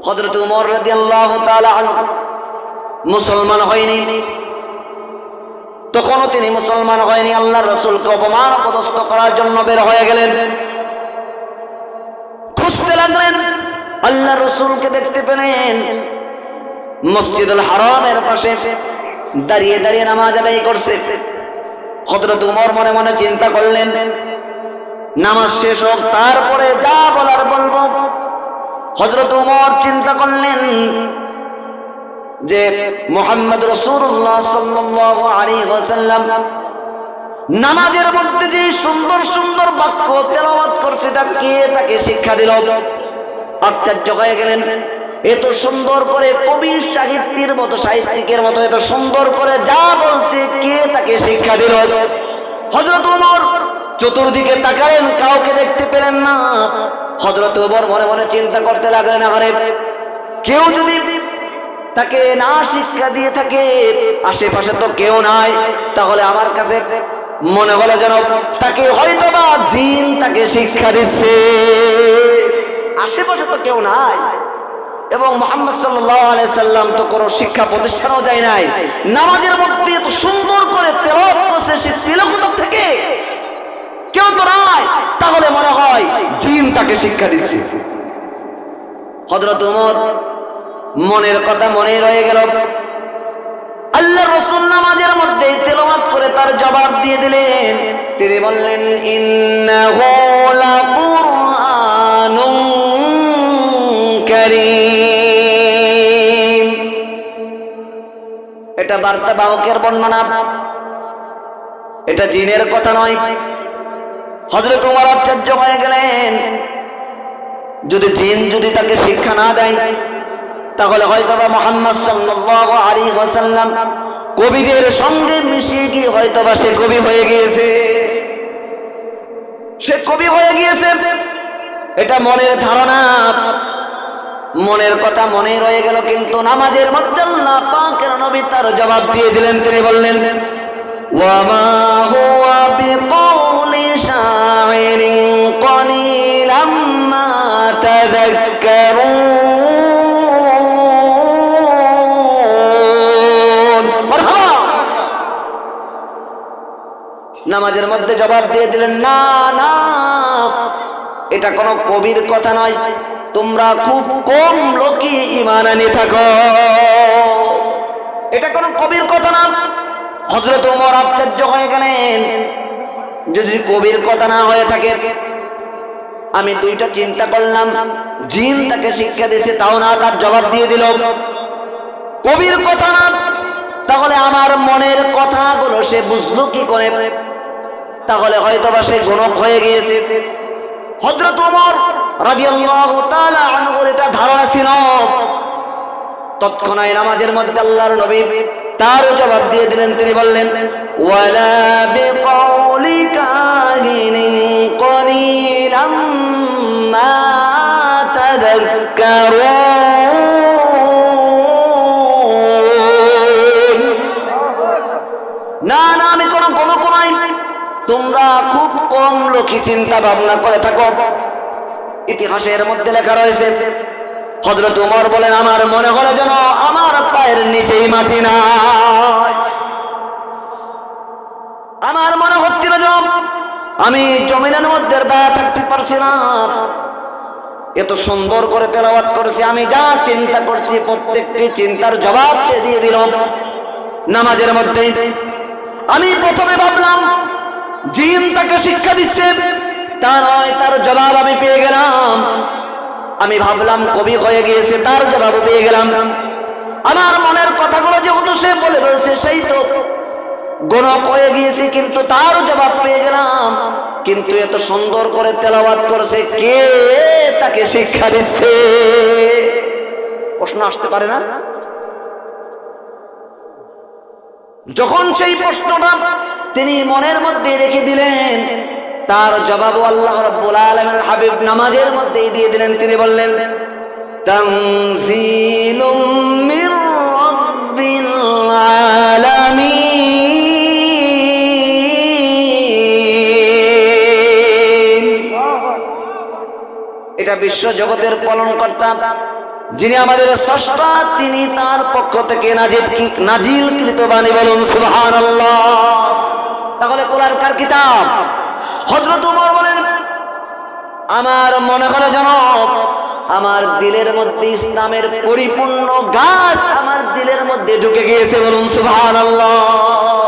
হযরত ওমর রাদিয়াল্লাহু তাআলা আনহু মুসলমান হয়নি, তখনও তিনি মুসলমান হয়নি। আল্লাহর রাসূলকে অপমান অপদস্থ করার জন্য বের হয়ে গেলেন, খুঁজতে লাগলেন। আল্লাহর রাসূলকে দেখতে পেলেন মসজিদুল হারামের পাশে দাঁড়িয়ে দাঁড়িয়ে নামাজ আদায় করছে। হযরত ওমর মনে মনে চিন্তা করলেন, নামাজ শেষ হোক, তারপরে যা বলার বলবো। হযরত ওমর চিন্তা করলেন যে মুহাম্মদ রাসূলুল্লাহ সাল্লাল্লাহু আলাইহি ওয়াসাল্লাম নামাজের মধ্যে যে সুন্দর সুন্দর বাক্য তেলাওয়াত করছে, তা কে তাকে শিক্ষা দিল? আশ্চর্য হয়ে গেলেন। এত সুন্দর করে কবি সাহিত্যের মতো, সাহিত্যিকের মতো এত সুন্দর করে যা বলছে, কে তাকে শিক্ষা দিল? হযরত ওমর চতুর্দিকে তাকালেন, কাউকে দেখতে পেলেন না। হযরত ওমর মনে মনে চিন্তা করতে লাগলেন, আরে কেউ যদি তাকে না শিক্ষা দিয়ে থাকে, আশেপাশে তো কেউ নাই, তাহলে আমার কাছে মনে হলো যেন তাকে হয়তোবা জিন তাকে শিক্ষা দিচ্ছে। আশেপাশে তো কেউ নাই, এবং মুহাম্মদ সাল্লাল্লাহু আলাইহি সাল্লাম তো কোনো শিক্ষা প্রতিষ্ঠানও যায় নাই। নামাজের মধ্যে এত সুন্দর করে তেলাওয়াত করছে, সে পেল কোথা থেকে? কেউ তো নাই, তাহলে মনে হয় জিন তাকে শিক্ষা দিচ্ছে। হযরত ওমর মনের কথা মনে রয়ে গেল। আল্লাহর রাসূল নামাজের মধ্যে তেলাওয়াত করে তার জবাব দিয়ে দিলেন। তিনি বললেন, ইন্নাহু লাকুরআনুন কারীম। এটা বার্তা বাহকের বর্ণনা, এটা জিনের কথা নয়। হযরত ওমর আশ্চর্য হয়ে গেলেন, যদি জিন যদি তাকে শিক্ষা না দেয়, তাহলে হয়তোবা মুহাম্মদ সাল্লাল্লাহু আলাইহি ওয়াসাল্লাম কবিদের সঙ্গে মিশিয়ে গিয়ে হয়তোবা সে কবি হয়ে গিয়েছে, সে কবি হয়ে গিয়েছে। এটা মনের ধারণা, মনের কথা মনে রয়ে গেল। কিন্তু নামাজের মধ্যে আল্লাহ পাকের নবী তার জবাব দিয়ে দিলেন। তিনি বললেন, ওয়া মা হুয়া বিকাউলি শাইরিন কলিলাম মা তাযাক্কারুন। নামাজের মধ্যে জবাব দিয়ে দিলেন, না না, এটা কোনো কবির কথা নয়, তোমরা খুব কম লোকই ঈমান আনি থাকো, এটা কোনো কবির কথা না। হযরত ওমর আশ্চর্য হয়ে গেলেন, যদি কবির কথা না হয়ে থাকে, আমি দুইটা চিন্তা করলাম, জিন তাকে শিক্ষা দিয়েছে তাও না, তার জবাব দিয়ে দিল কবির কথা না, তাহলে আমার মনের কথাগুলো সে বুঝলো কি করে? তাহলে হয়তোবা সে গণক হয়ে গিয়েছে। হযরত ওমর রাদিয়াল্লাহু তাআলা আনহুর এটা ধারণা ছিল। তৎক্ষণাৎ নামাজের মধ্যে আল্লাহর নবী তার জবাব দিয়ে দিলেন। তিনি বললেন, ওয়ালা বিকাউলি কাহিনিন কলিলাম মা তাযাক্কারুন। না না, আমি কোনো নাই, তোমরা খুব কম লোকই চিন্তা ভাবনা করে থাকো। ইতিহাসের মধ্যে লেখা রয়েছে, হযরত ওমর বলেন, আমার মনে হলো যেন আমার পায়ের নিচেই মাটি নাই। আমার মনে হচ্ছিল যেন আমি জমিনের মধ্যে দাঁড়া থাকতে পারছি না। এত সুন্দর করে তেলাওয়াত করেছি, আমি যা চিন্তা করছি প্রত্যেকটি চিন্তার জবাব সে দিয়ে দিল নামাজের মধ্যে। আমি প্রথমে ভাবলাম জিন তাকে শিক্ষা দিচ্ছে, তা নয়, তার জবাব আমি পেয়ে গেলাম। আমি ভাবলাম কবি হয়ে গিয়েছে, তার জবাব পেয়ে গেলাম। আমার মনের কথাগুলো যেহেতু সে বলে বলছে, সেই তো গণক হয়ে গিয়েছি, কিন্তু তার জবাব পেয়ে গেলাম। কিন্তু এত সুন্দর করে তেলাওয়াত করেছে, কে তাকে শিক্ষা দিচ্ছে? প্রশ্ন আসতে পারে না? যখন সেই প্রশ্নটা তিনি মনের মধ্যে রেখে দিলেন, তার জবাব আল্লাহ রাব্বুল আলামিনের হাবিব নামাজের মধ্যেই দিয়ে দিলেন। তিনি বললেন, তানজিলুম মির রাব্বিল আলামিন। এটা বিশ্ব জগতের পালনকর্তা যিনি আমাদের স্রষ্টা, তিনি তার পক্ষ থেকে নাজিলকৃত বাণী, বলুন সুবহানাল্লাহ। তাহলে কোরআন কার কিতাব? হযরত ওমর বলেন, আমার মনে হলো যেন আমার দিলের মধ্যে ইসলামের পরিপূর্ণ গাছ আমার দিলের মধ্যে ঢুকে গিয়েছে, বলুন সুবহানাল্লাহ।